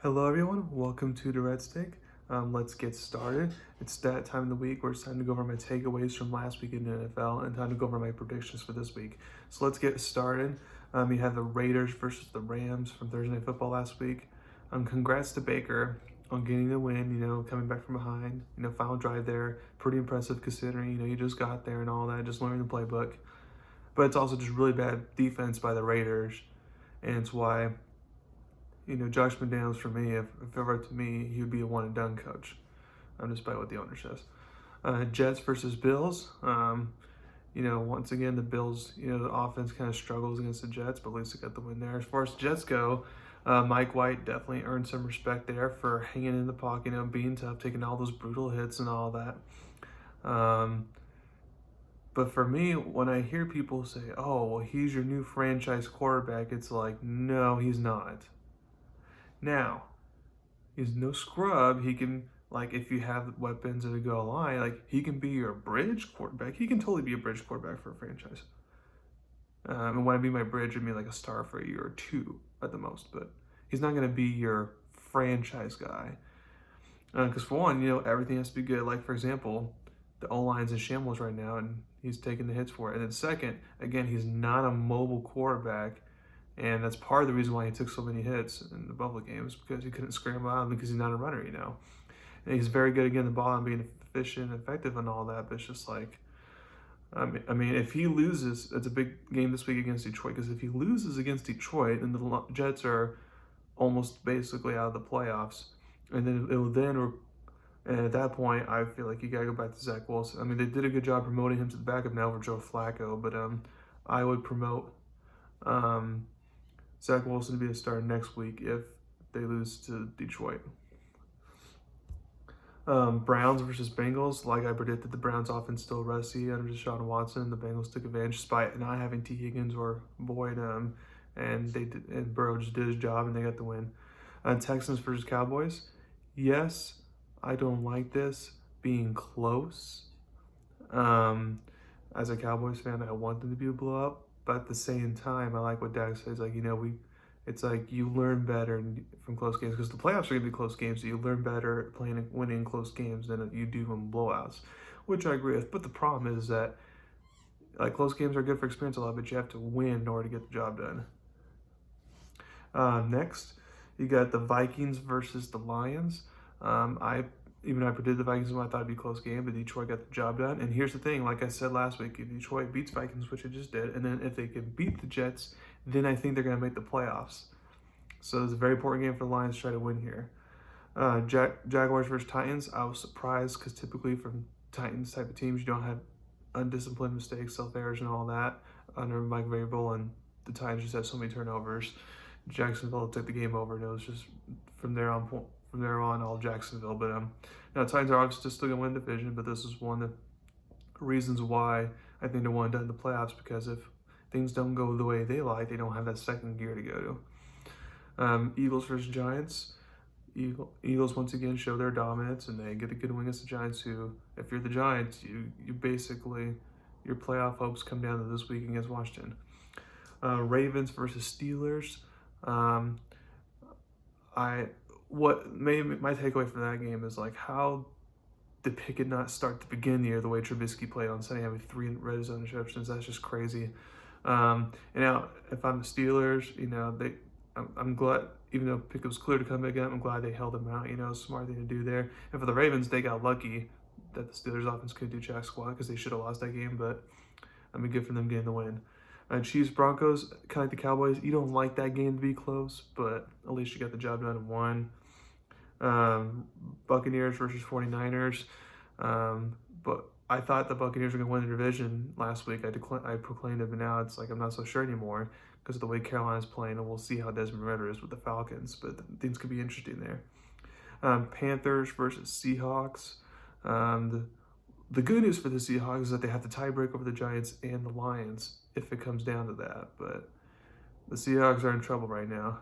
Hello everyone, welcome to Durrett. Let's get started. It's that time of the week where it's time to go over my takeaways from last week in the NFL and time to go over my predictions for this week. So let's get started. You have the Raiders versus the Rams from Thursday Night Football last week. Congrats to Baker on getting the win, coming back from behind, final drive there. Pretty impressive considering, you just got there and all that, just learning the playbook. But it's also just really bad defense by the Raiders, and it's why Josh McDaniels for me, if it were up to me, he would be a one and done coach. Despite what the owner says. Jets versus Bills. Once again, the Bills, the offense kind of struggles against the Jets, but at least they got the win there. As far as the Jets go, Mike White definitely earned some respect there for hanging in the pocket, being tough, taking all those brutal hits and all that. But for me, when I hear people say, oh, well, he's your new franchise quarterback, it's like, no, he's not. Now, he's no scrub. He can, if you have weapons that go line, he can be your bridge quarterback. He can totally be a bridge quarterback for a franchise. And when I mean my bridge, I mean like a star for a year or two at the most. But he's not going to be your franchise guy. Because for one, everything has to be good. Like, for example, the O-line's in shambles right now, and he's taking the hits for it. And then second, again, he's not a mobile quarterback. And that's part of the reason why he took so many hits in the Buffalo games, because he couldn't scramble out because he's not a runner, And he's very good getting the ball and being efficient and effective and all that, but it's just like, if he loses, it's a big game this week against Detroit, because if he loses against Detroit, then the Jets are almost basically out of the playoffs. And then and at that point, I feel like you got to go back to Zach Wilson. They did a good job promoting him to the backup now for Joe Flacco, but I would promote Zach Wilson to be a starter next week if they lose to Detroit. Browns versus Bengals. Like I predicted, the Browns offense still rusty under Deshaun Watson. The Bengals took advantage despite not having T. Higgins or Boyd, and Burrow just did his job and they got the win. Texans versus Cowboys. Yes, I don't like this being close. As a Cowboys fan, I want them to be a blowout. But at the same time, I like what Dak says. It's like you learn better from close games, because the playoffs are going to be close games. So you learn better winning close games than you do from blowouts, which I agree with. But the problem is that close games are good for experience a lot, but you have to win in order to get the job done. Next, you got the Vikings versus the Lions. I predicted the Vikings, I thought it'd be a close game, but Detroit got the job done. And here's the thing, like I said last week, if Detroit beats Vikings, which it just did, and then if they can beat the Jets, then I think they're going to make the playoffs. So it's a very important game for the Lions to try to win here. Jaguars versus Titans. I was surprised because typically from Titans type of teams, you don't have undisciplined mistakes, self-errors, and all that under Mike Vrabel, and the Titans just had so many turnovers. Jacksonville took the game over, and it was just from there on all Jacksonville. But Titans are obviously still going to win the division, but this is one of the reasons why I think they want to done the playoffs, because if things don't go the way they like, they don't have that second gear to go to. Eagles versus Giants. Eagles once again show their dominance, and they get a good win against the Giants, who, if you're the Giants, you basically, your playoff hopes come down to this week against Washington. Ravens versus Steelers. What made my takeaway from that game is how did Pickett not start to begin the year the way Trubisky played on Sunday, having 3 red zone interceptions? That's just crazy. And now, if I'm the Steelers, I'm glad, even though Pickett was clear to come back up, I'm glad they held him out. It's a smart thing to do there. And for the Ravens, they got lucky that the Steelers offense couldn't do jack squat, because they should have lost that game, but good for them getting the win. Chiefs Broncos, kind of like the Cowboys, you don't like that game to be close, but at least you got the job done and won. Buccaneers versus 49ers. But I thought the Buccaneers were going to win the division last week. I proclaimed it, but now it's like I'm not so sure anymore because of the way Carolina's playing, and we'll see how Desmond Ridder is with the Falcons, but things could be interesting there. Panthers versus Seahawks. The good news for the Seahawks is that they have the tiebreak over the Giants and the Lions if it comes down to that. But the Seahawks are in trouble right now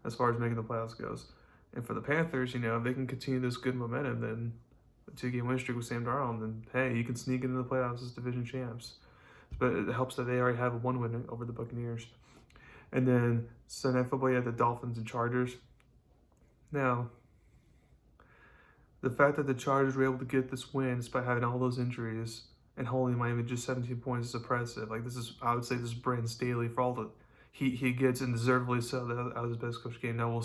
as far as making the playoffs goes. And for the Panthers, if they can continue this good momentum, then a 2-game win streak with Sam Darnold, then hey, you can sneak into the playoffs as division champs. But it helps that they already have 1 win over the Buccaneers. And then Sunday Night Football, you have the Dolphins and Chargers. Now, the fact that the Chargers were able to get this win despite having all those injuries and holding Miami just 17 points is impressive. Like this is, I would say, this is Brandon Staley for all the he gets, and deservedly so. That was his best coach game. Now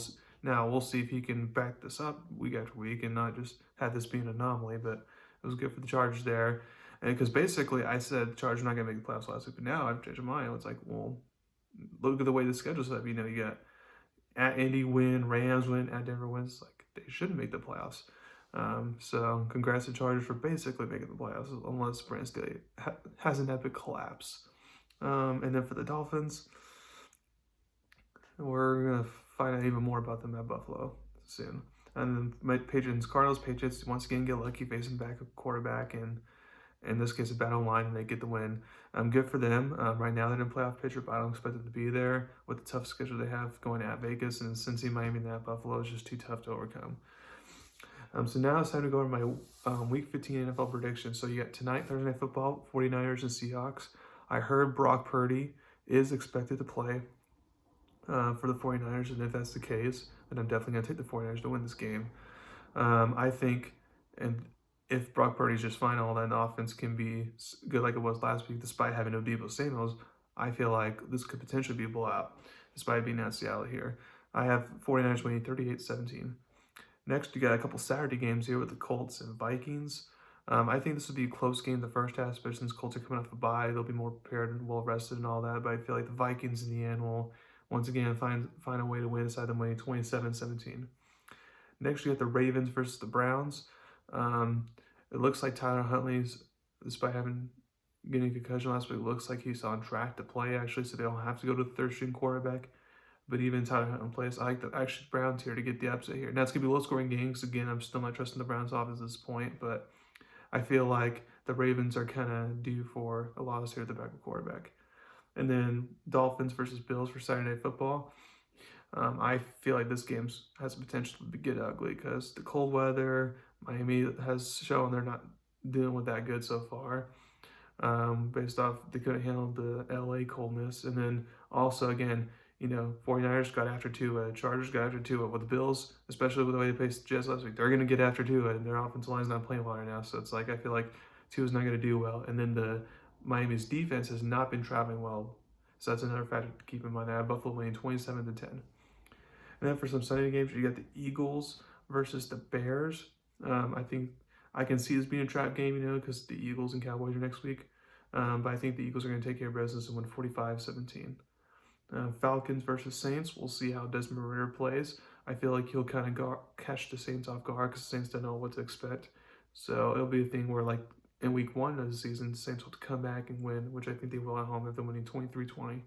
we'll see if he can back this up week after week and not just have this be an anomaly. But it was good for the Chargers there, and because basically I said the Chargers are not going to make the playoffs last week, but now I've changed my mind. It's like, well, look at the way the schedule's set up. You know, you got at Indy win, Rams win, at Denver wins. Like they shouldn't make the playoffs. So congrats to Chargers for basically making the playoffs, unless Brandon Staley has an epic collapse. And then for the Dolphins, we're gonna find out even more about them at Buffalo soon. And then my Patriots once again get lucky facing back a quarterback, and in this case a bad line, and they get the win. Good for them. Right now they're in playoff picture, but I don't expect them to be there with the tough schedule they have going at Vegas and Cincy, Miami, and at Buffalo is just too tough to overcome. So now it's time to go over my Week 15 NFL predictions. So you got tonight, Thursday Night Football, 49ers and Seahawks. I heard Brock Purdy is expected to play for the 49ers, and if that's the case, then I'm definitely going to take the 49ers to win this game. I think, and if Brock Purdy's just fine, all that offense can be good like it was last week, despite having no Deebo Samuels, I feel like this could potentially be a blowout, despite being at Seattle here. I have 49ers winning 38-17. Next, you got a couple Saturday games here with the Colts and Vikings. I think this will be a close game the first half, especially since Colts are coming off a bye. They'll be more prepared and well rested and all that. But I feel like the Vikings in the end will once again find a way to win, aside them winning 27-17. Next, you got the Ravens versus the Browns. It looks like Tyler Huntley's, despite getting a concussion last week, looks like he's on track to play actually, so they don't have to go to the third string quarterback. But even Tyler Huntley plays, I like the actually Browns here to get the upset here. Now it's gonna be low scoring games. Again, I'm still not trusting the Browns offense at this point, but I feel like the Ravens are kind of due for a loss here at the backup quarterback. And then Dolphins versus Bills for Saturday Night Football. I feel like this game has potential to get ugly because the cold weather, Miami has shown they're not dealing with that good so far. Based off they couldn't handle the LA coldness, and then also again, 49ers got after Tua, Chargers got after Tua. With the Bills, especially with the way they faced the Jets last week, they're going to get after Tua, and their offensive line's not playing well right now. So it's like I feel like Tua's not going to do well. And then the Miami's defense has not been traveling well, so that's another factor to keep in mind. I have Buffalo winning 27-10. And then for some Sunday games, you got the Eagles versus the Bears. I think I can see this being a trap game, because the Eagles and Cowboys are next week. But I think the Eagles are going to take care of business and win 45-17. Falcons versus Saints. We'll see how Desmond Ridder plays. I feel like he'll kind of catch the Saints off guard because the Saints don't know what to expect. So it'll be a thing where, like, in week 1 of the season, the Saints will come back and win, which I think they will at home if they're winning 23-20.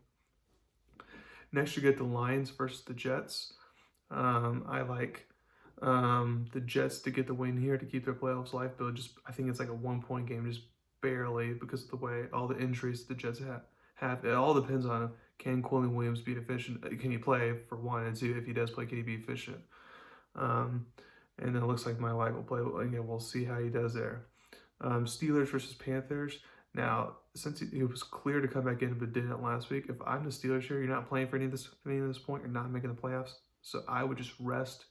Next, you get the Lions versus the Jets. I like the Jets to get the win here to keep their playoffs alive, but I think it's like a 1-point game, just barely, because of the way all the injuries the Jets have. It all depends on, can Quillen Williams be efficient? Can he play, for 1, and 2, if he does play, can he be efficient? And then it looks like my wife will play. Again, we'll see how he does there. Steelers versus Panthers. Now, since he was clear to come back in but didn't last week, if I'm the Steelers here, you're not playing for any of this point. You're not making the playoffs. So I would just rest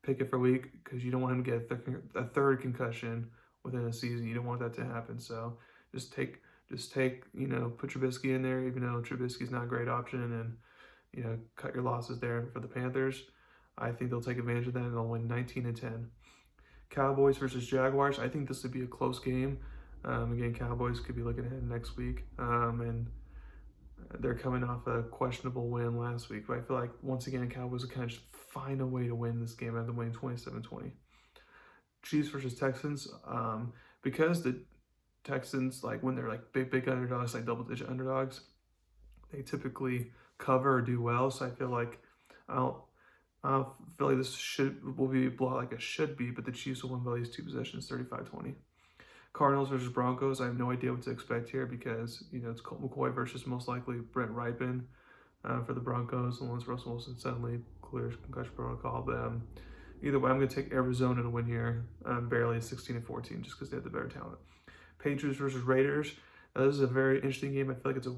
Pickett for a week because you don't want him to get a third concussion within a season. You don't want that to happen. So just take, put Trubisky in there, even though Trubisky's not a great option, and, cut your losses there. For the Panthers, I think they'll take advantage of that and they'll win 19-10. Cowboys versus Jaguars. I think this would be a close game. Again, Cowboys could be looking ahead next week. And they're coming off a questionable win last week. But I feel like, once again, Cowboys will kind of just find a way to win this game after winning 27-20. Chiefs versus Texans. Because the Texans, like when they're like big underdogs, like double-digit underdogs, they typically cover or do well. So I feel like I feel like this will be a blowout like it should be, but the Chiefs will win by these 2 possessions, 35-20. Cardinals versus Broncos. I have no idea what to expect here because, it's Colt McCoy versus most likely Brent Rypien for the Broncos, unless Russell Wilson suddenly clears concussion protocol. But either way, I'm going to take Arizona to win here, barely 16-14, just because they have the better talent. Patriots versus Raiders. Now, this is a very interesting game. I feel like it's a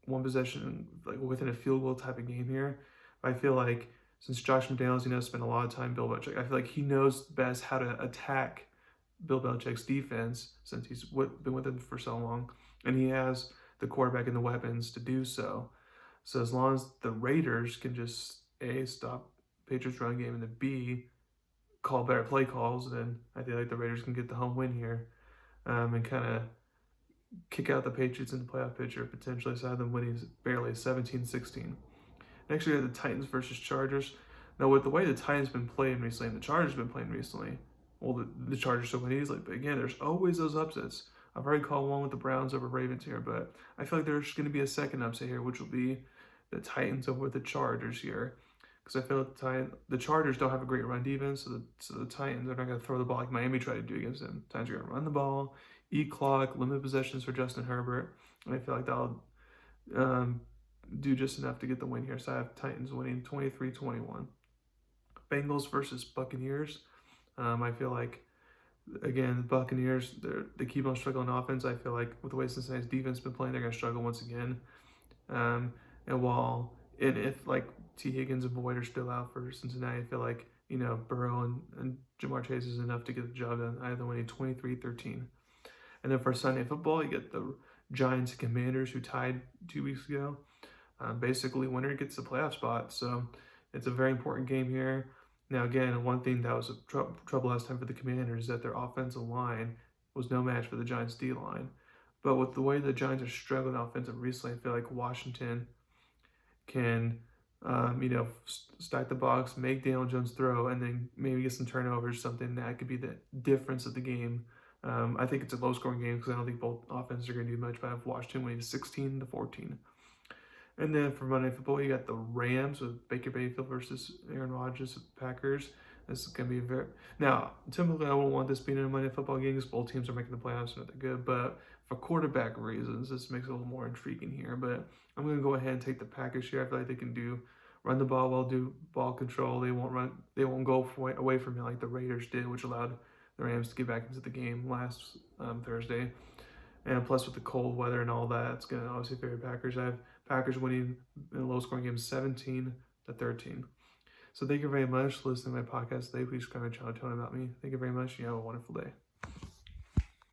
1 possession, like within a field goal type of game here. I feel like since Josh McDaniels, spent a lot of time Bill Belichick, I feel like he knows best how to attack Bill Belichick's defense since he's been with him for so long, and he has the quarterback and the weapons to do so. So as long as the Raiders can just A, stop Patriots run game, and then B, call better play calls, then I feel like the Raiders can get the home win here, and kind of kick out the Patriots in the playoff picture potentially, so I have them winning barely 17-16. Next, we have the Titans versus Chargers. Now, with the way the Titans been playing recently and the Chargers been playing recently, well, the Chargers still win easily. But again, there's always those upsets. I've already called one with the Browns over Ravens here, but I feel like there's going to be a second upset here, which will be the Titans over the Chargers here. Because I feel like the Chargers don't have a great run defense, so the Titans are not going to throw the ball like Miami tried to do against them. Titans are going to run the ball, eat clock, limit possessions for Justin Herbert, and I feel like that'll do just enough to get the win here. So I have Titans winning 23-21. Bengals versus Buccaneers. I feel like, again, the Buccaneers, they keep on struggling offense. I feel like with the way Cincinnati's defense has been playing, they're going to struggle once again. And if like T. Higgins and Boyd are still out for Cincinnati, I feel like, Burrow and Jamar Chase is enough to get the job done. I have them winning 23-13. And then for Sunday football, you get the Giants and Commanders, who tied 2 weeks ago. Basically, winner gets the playoff spot. So it's a very important game here. Now, again, one thing that was trouble last time for the Commanders is that their offensive line was no match for the Giants' D-line. But with the way the Giants are struggling offensively recently, I feel like Washington can, stack the box, make Daniel Jones throw, and then maybe get some turnovers, something that could be the difference of the game. I think it's a low-scoring game because I don't think both offenses are going to do much, but I have Washington winning 16-14. And then for Monday Night Football, you got the Rams with Baker Mayfield versus Aaron Rodgers, Packers. This is going to be Now, typically, I wouldn't want this being a Monday Night Football game because both teams are making the playoffs, not that good. But for quarterback reasons, this makes it a little more intriguing here. But I'm going to go ahead and take the Packers here. I feel like they can run the ball well, do ball control. They won't go away from it like the Raiders did, which allowed the Rams to get back into the game last Thursday. And plus, with the cold weather and all that, it's going to obviously favor Packers. I have Packers winning in a low-scoring game 17-13. So thank you very much for listening to my podcast today. Please subscribe to my channel, tell me about me. Thank you very much. You have a wonderful day.